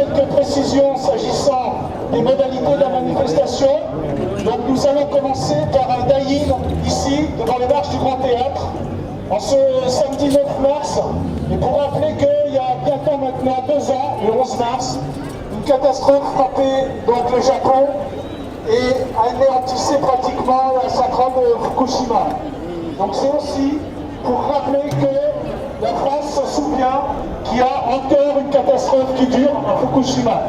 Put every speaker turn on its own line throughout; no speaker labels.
quelques précisions s'agissant des modalités de la manifestation. Donc nous allons commencer par un die-in ici, devant les marches du Grand Théâtre, en ce samedi 9 mars. Et pour rappeler qu'il y a bientôt maintenant 2 ans, le 11 mars, une catastrophe frappait donc le Japon et anéantissait pratiquement la centrale de Fukushima. Donc c'est aussi pour rappeler que la France se souvient qu'il y a encore une catastrophe qui dure à Fukushima.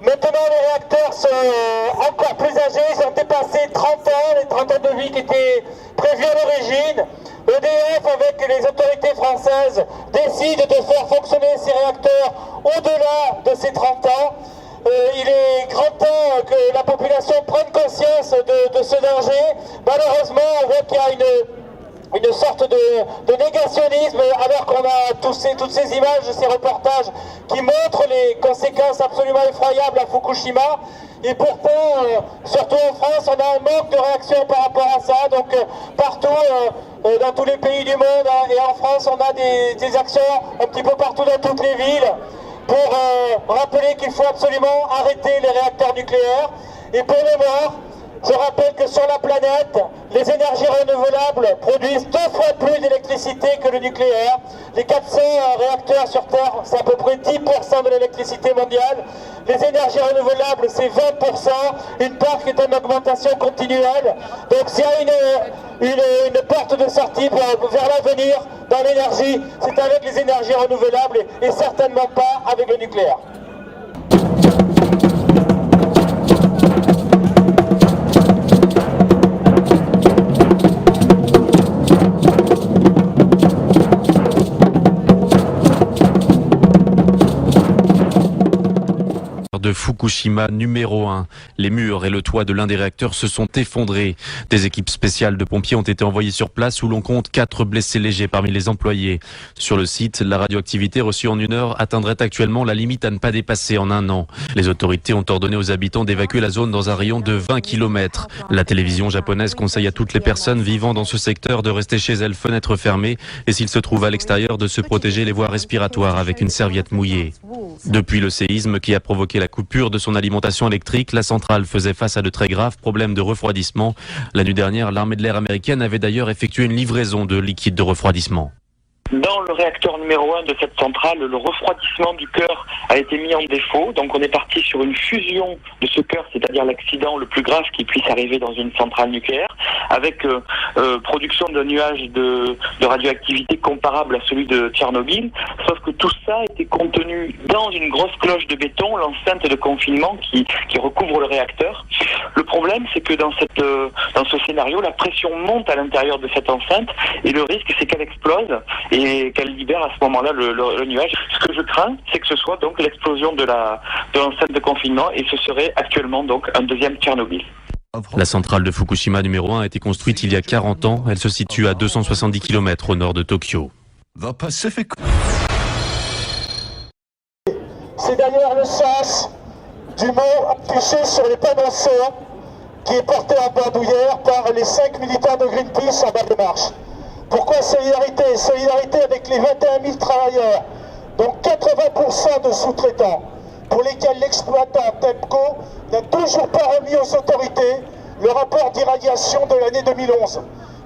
Maintenant, les réacteurs sont encore plus âgés, ils ont dépassé 30 ans, les 30 ans de vie qui étaient prévus à l'origine. EDF, avec les autorités françaises, décide de faire fonctionner ces réacteurs au-delà de ces 30 ans. Il est grand temps que la population prenne conscience de ce danger. Malheureusement, on voit qu'il y a une sorte de négationnisme, alors qu'on a toutes ces images, ces reportages qui montrent les conséquences absolument effroyables à Fukushima. Et pourtant, surtout en France, on a un manque de réaction par rapport à ça. Donc partout, dans tous les pays du monde, et en France, on a des actions un petit peu partout dans toutes les villes pour rappeler qu'il faut absolument arrêter les réacteurs nucléaires. Et pour le moment, je rappelle que sur la planète, les énergies renouvelables produisent 2 fois plus d'électricité que le nucléaire. Les 400 réacteurs sur Terre, c'est à peu près 10% de l'électricité mondiale. Les énergies renouvelables, c'est 20%, une part qui est en augmentation continuelle. Donc s'il y a une porte de sortie vers l'avenir dans l'énergie, c'est avec les énergies renouvelables et certainement pas avec le nucléaire.
De Fukushima numéro 1. Les murs et le toit de l'un des réacteurs se sont effondrés. Des équipes spéciales de pompiers ont été envoyées sur place où l'on compte 4 blessés légers parmi les employés. Sur le site, la radioactivité reçue en 1 heure atteindrait actuellement la limite à ne pas dépasser en 1 an. Les autorités ont ordonné aux habitants d'évacuer la zone dans un rayon de 20 km. La télévision japonaise conseille à toutes les personnes vivant dans ce secteur de rester chez elles fenêtres fermées et s'ils se trouvent à l'extérieur de se protéger les voies respiratoires avec une serviette mouillée. Depuis le séisme qui a provoqué la coupure de son alimentation électrique, la centrale faisait face à de très graves problèmes de refroidissement. La nuit dernière, l'armée de l'air américaine avait d'ailleurs effectué une livraison de liquide de refroidissement.
Dans le réacteur numéro 1 de cette centrale, le refroidissement du cœur a été mis en défaut. Donc on est parti sur une fusion de ce cœur, c'est-à-dire l'accident le plus grave qui puisse arriver dans une centrale nucléaire, avec production d'un nuage de radioactivité comparable à celui de Tchernobyl. Sauf que tout ça a été contenu dans une grosse cloche de béton, l'enceinte de confinement qui recouvre le réacteur. Le problème, c'est que dans ce scénario, la pression monte à l'intérieur de cette enceinte et le risque, c'est qu'elle explose et qu'elle libère à ce moment-là le nuage. Ce que je crains, c'est que ce soit donc l'explosion de l'enceinte de confinement et ce serait actuellement donc un deuxième Tchernobyl.
La centrale de Fukushima numéro 1 a été construite il y a 40 ans. Elle se situe à 270 km au nord de Tokyo.
C'est d'ailleurs le sens du mot affiché sur les panneaux qui est porté en bandoulière par les 5 militaires de Greenpeace en bas de marche. Pourquoi solidarité? Solidarité avec les 21 000 travailleurs, dont 80% de sous-traitants, pour lesquels l'exploitant TEPCO n'a toujours pas remis aux autorités le rapport d'irradiation de l'année 2011,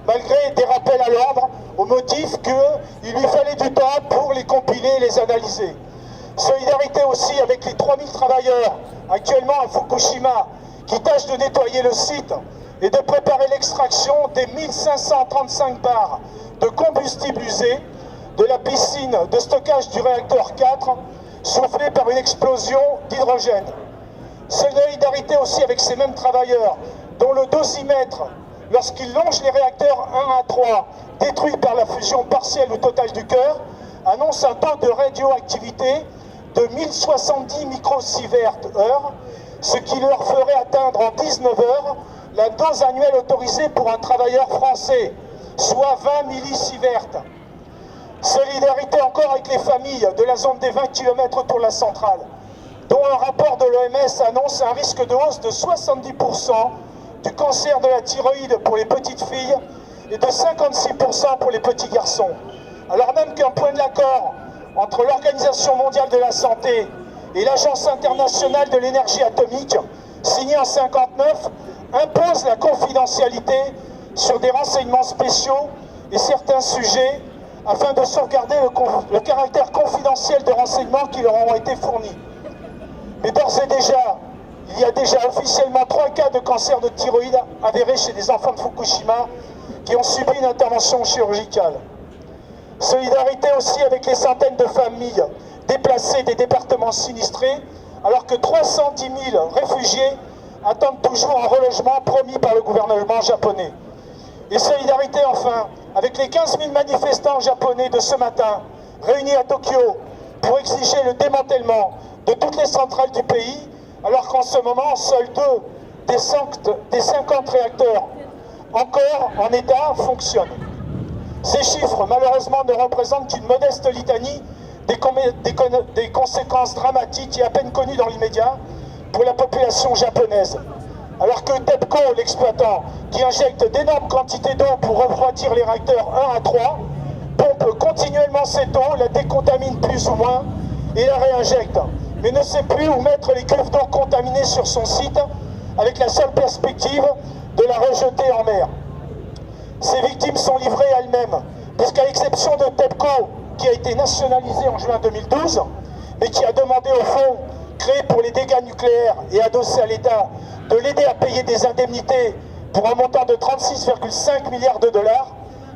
malgré des rappels à l'ordre, au motif qu'il lui fallait du temps pour les compiler et les analyser. Solidarité aussi avec les 3 000 travailleurs actuellement à Fukushima qui tâchent de nettoyer le site et de préparer l'extraction des 1535 bars de combustible usé de la piscine de stockage du réacteur 4 soufflée par une explosion d'hydrogène. Solidarité aussi avec ces mêmes travailleurs dont le dosimètre, lorsqu'il longe les réacteurs 1 à 3 détruits par la fusion partielle ou totale du cœur, annonce un taux de radioactivité de 1070 microsieverts heure, ce qui leur ferait atteindre en 19 heures la dose annuelle autorisée pour un travailleur français, soit 20 millisieverts. Solidarité encore avec les familles de la zone des 20 km autour de la centrale, dont un rapport de l'OMS annonce un risque de hausse de 70% du cancer de la thyroïde pour les petites filles et de 56% pour les petits garçons. Alors même qu'un point d'accord entre l'Organisation mondiale de la santé et l'Agence internationale de l'énergie atomique, signé en 1959, impose la confidentialité sur des renseignements spéciaux et certains sujets afin de sauvegarder le caractère confidentiel des renseignements qui leur ont été fournis. Mais d'ores et déjà, il y a déjà officiellement 3 cas de cancer de thyroïde avérés chez des enfants de Fukushima qui ont subi une intervention chirurgicale. Solidarité aussi avec les centaines de familles déplacées des départements sinistrés, alors que 310 000 réfugiés attendent toujours un relogement promis par le gouvernement japonais. Et solidarité enfin avec les 15 000 manifestants japonais de ce matin, réunis à Tokyo pour exiger le démantèlement de toutes les centrales du pays, alors qu'en ce moment, seuls 2 des 50 réacteurs encore en état fonctionnent. Ces chiffres, malheureusement, ne représentent qu'une modeste litanie des conséquences dramatiques et à peine connues dans l'immédiat pour la population japonaise. Alors que TEPCO, l'exploitant, qui injecte d'énormes quantités d'eau pour refroidir les réacteurs 1 à 3, pompe continuellement cette eau, la décontamine plus ou moins et la réinjecte, mais ne sait plus où mettre les cuves d'eau contaminées sur son site, avec la seule perspective de la rejeter en mer. Ces victimes sont livrées à elles-mêmes, puisqu'à l'exception de TEPCO, qui a été nationalisé en juin 2012, mais qui a demandé au fonds créé pour les dégâts nucléaires et adossé à l'État de l'aider à payer des indemnités pour un montant de 36,5 milliards de dollars,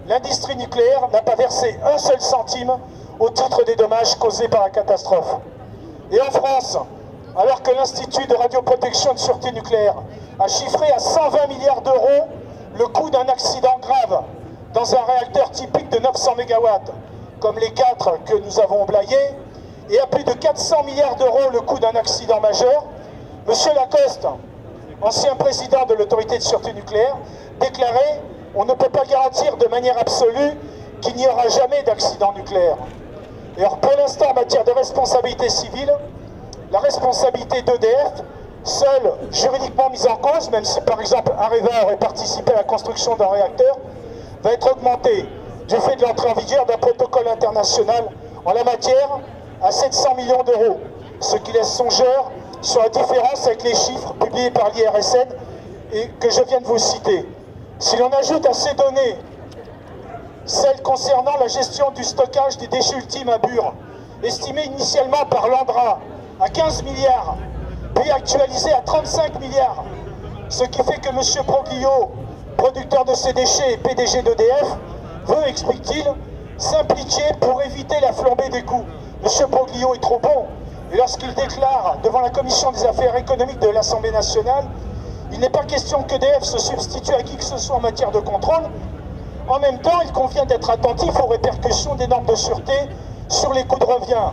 l'industrie nucléaire n'a pas versé un seul centime au titre des dommages causés par la catastrophe. Et en France, alors que l'Institut de radioprotection et de sûreté nucléaire a chiffré à 120 milliards d'euros le coût d'un accident grave dans un réacteur typique de 900 MW, comme les 4 que nous avons blayés, et à plus de 400 milliards d'euros le coût d'un accident majeur, M. Lacoste, ancien président de l'autorité de sûreté nucléaire, déclarait « On ne peut pas garantir de manière absolue qu'il n'y aura jamais d'accident nucléaire ». Et alors pour l'instant, en matière de responsabilité civile, la responsabilité d'EDF, seule juridiquement mise en cause, même si par exemple Areva aurait participé à la construction d'un réacteur, va être augmentée du fait de l'entrée en vigueur d'un protocole international en la matière à 700 millions d'euros, ce qui laisse songeur sur la différence avec les chiffres publiés par l'IRSN et que je viens de vous citer. Si l'on ajoute à ces données celles concernant la gestion du stockage des déchets ultimes à Bure, estimée initialement par l'ANDRA à 15 milliards, puis actualisée à 35 milliards, ce qui fait que M. Broglio, producteur de ces déchets et PDG d'EDF, veut, explique-t-il, s'impliquer pour éviter la flambée des coûts. M. Broglio est trop bon, et lorsqu'il déclare devant la Commission des affaires économiques de l'Assemblée nationale, il n'est pas question qu'EDF se substitue à qui que ce soit en matière de contrôle. En même temps, il convient d'être attentif aux répercussions des normes de sûreté sur les coûts de revient.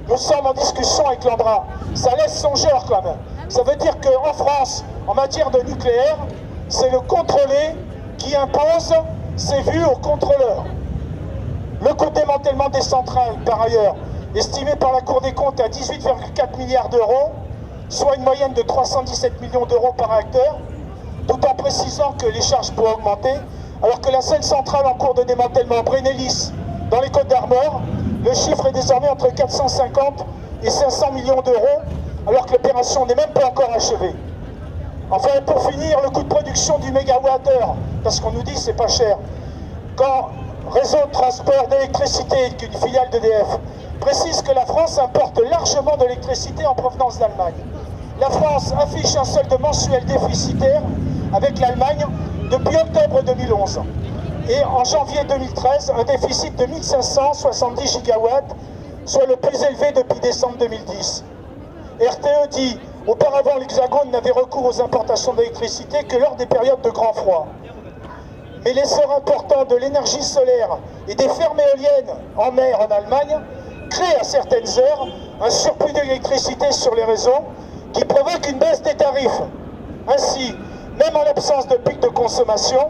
Nous sommes en discussion avec l'ANDRA. Ça laisse songeur quand même. Ça veut dire qu'en France, en matière de nucléaire, c'est le contrôlé qui impose ses vues aux contrôleurs. Le coût de démantèlement des centrales, par ailleurs, estimé par la Cour des comptes à 18,4 milliards d'euros, soit une moyenne de 317 millions d'euros par réacteur, tout en précisant que les charges pourraient augmenter, alors que la seule centrale en cours de démantèlement, Brennelis, dans les Côtes-d'Armor, le chiffre est désormais entre 450 et 500 millions d'euros, alors que l'opération n'est même pas encore achevée. Enfin, pour finir, le coût de production du mégawattheure, parce qu'on nous dit que c'est pas cher. Quand Réseau de transport d'électricité, qui est une filiale d'EDF, précise que la France importe largement de l'électricité en provenance d'Allemagne. La France affiche un solde mensuel déficitaire avec l'Allemagne depuis octobre 2011. Et en janvier 2013, un déficit de 1570 gigawatts, soit le plus élevé depuis décembre 2010. RTE dit, auparavant l'Hexagone n'avait recours aux importations d'électricité que lors des périodes de grand froid. Mais l'essor important de l'énergie solaire et des fermes éoliennes en mer en Allemagne crée à certaines heures un surplus d'électricité sur les réseaux qui provoque une baisse des tarifs. Ainsi, même en l'absence de pic de consommation,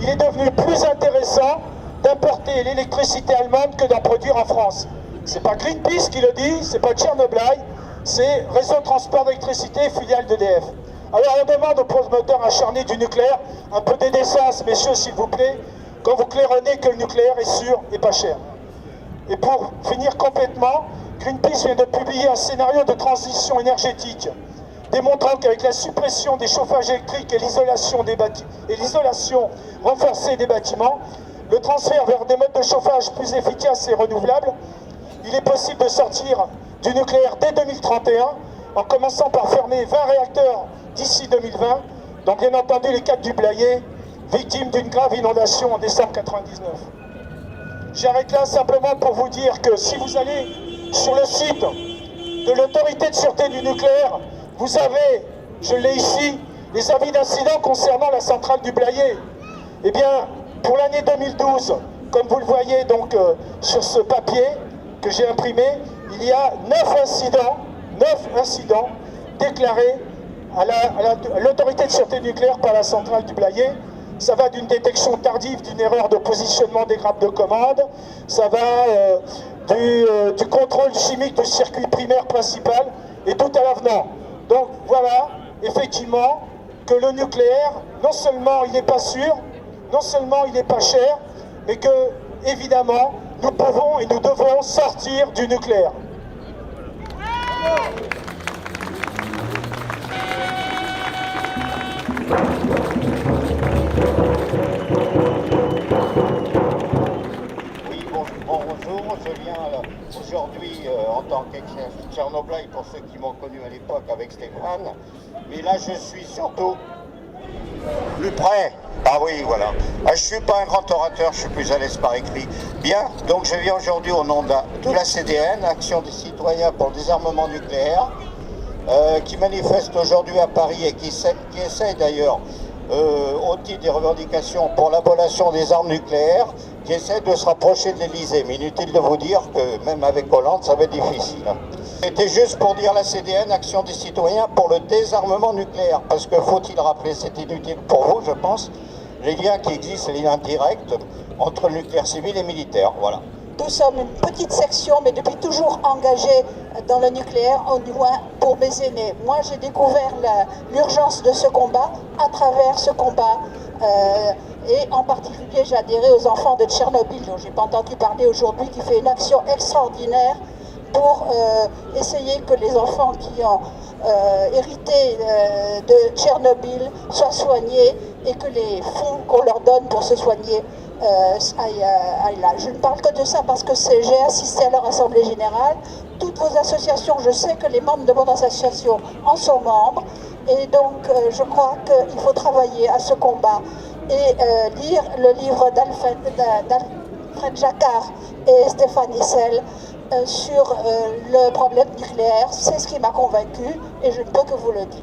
il est devenu plus intéressant d'importer l'électricité allemande que d'en produire en France. C'est pas Greenpeace qui le dit, c'est pas Tchernobyl, c'est Réseau de transport d'électricité, filiale d'EDF. Alors on demande aux promoteurs acharnés du nucléaire un peu de décence, messieurs, s'il vous plaît, quand vous claironnez que le nucléaire est sûr et pas cher. Et pour finir complètement, Greenpeace vient de publier un scénario de transition énergétique démontrant qu'avec la suppression des chauffages électriques et l'isolation renforcée des bâtiments, le transfert vers des modes de chauffage plus efficaces et renouvelables, il est possible de sortir du nucléaire dès 2031 en commençant par fermer 20 réacteurs d'ici 2020, dont bien entendu les 4 du Blayais, victimes d'une grave inondation en décembre 1999. J'arrête là simplement pour vous dire que si vous allez sur le site de l'autorité de sûreté du nucléaire, vous avez, je l'ai ici, les avis d'incident concernant la centrale du Blayais. Eh bien, pour l'année 2012, comme vous le voyez donc sur ce papier que j'ai imprimé, il y a 9 incidents déclarés à l'autorité de sûreté nucléaire par la centrale du Blayais. Ça va d'une détection tardive d'une erreur de positionnement des grappes de commande, ça va du contrôle chimique du circuit primaire principal et tout à l'avenant. Donc voilà, effectivement, que le nucléaire, non seulement il n'est pas sûr, non seulement il n'est pas cher, mais que, évidemment, nous pouvons et nous devons sortir du nucléaire.
Oui, bonjour, je viens aujourd'hui en tant qu'ex-Tchernobyl, pour ceux qui m'ont connu à l'époque avec Stéphane, mais là je suis surtout plus près. Ah oui, voilà. Je ne suis pas un grand orateur, je suis plus à l'aise par écrit. Bien, donc je viens aujourd'hui au nom de la CDN, Action des citoyens pour le désarmement nucléaire, qui manifeste aujourd'hui à Paris et qui essaie d'ailleurs, au titre des revendications pour l'abolition des armes nucléaires, qui essaie de se rapprocher de l'Elysée. Mais inutile de vous dire que même avec Hollande, ça va être difficile. C'était juste pour dire la CDN, Action des citoyens pour le désarmement nucléaire. Parce que faut-il rappeler, c'est inutile pour vous, je pense, les liens qui existent, les liens directs entre le nucléaire civil et militaire. Voilà.
Nous sommes une petite section, mais depuis toujours engagée dans le nucléaire, au moins pour mes aînés. Moi, j'ai découvert l'urgence de ce combat à travers ce combat. Et en particulier, j'ai adhéré aux enfants de Tchernobyl, dont je n'ai pas entendu parler aujourd'hui, qui fait une action extraordinaire pour essayer que les enfants qui ont hérité de Tchernobyl soient soignés et que les fonds qu'on leur donne pour se soigner aillent là. Je ne parle que de ça parce que j'ai assisté à leur assemblée générale. Toutes vos associations, je sais que les membres de votre association en sont membres, et donc je crois qu'il faut travailler à ce combat et lire le livre d'Alfred Jacquard et Stéphane Hissel sur le problème nucléaire. C'est ce qui m'a convaincu et je ne peux que vous le dire.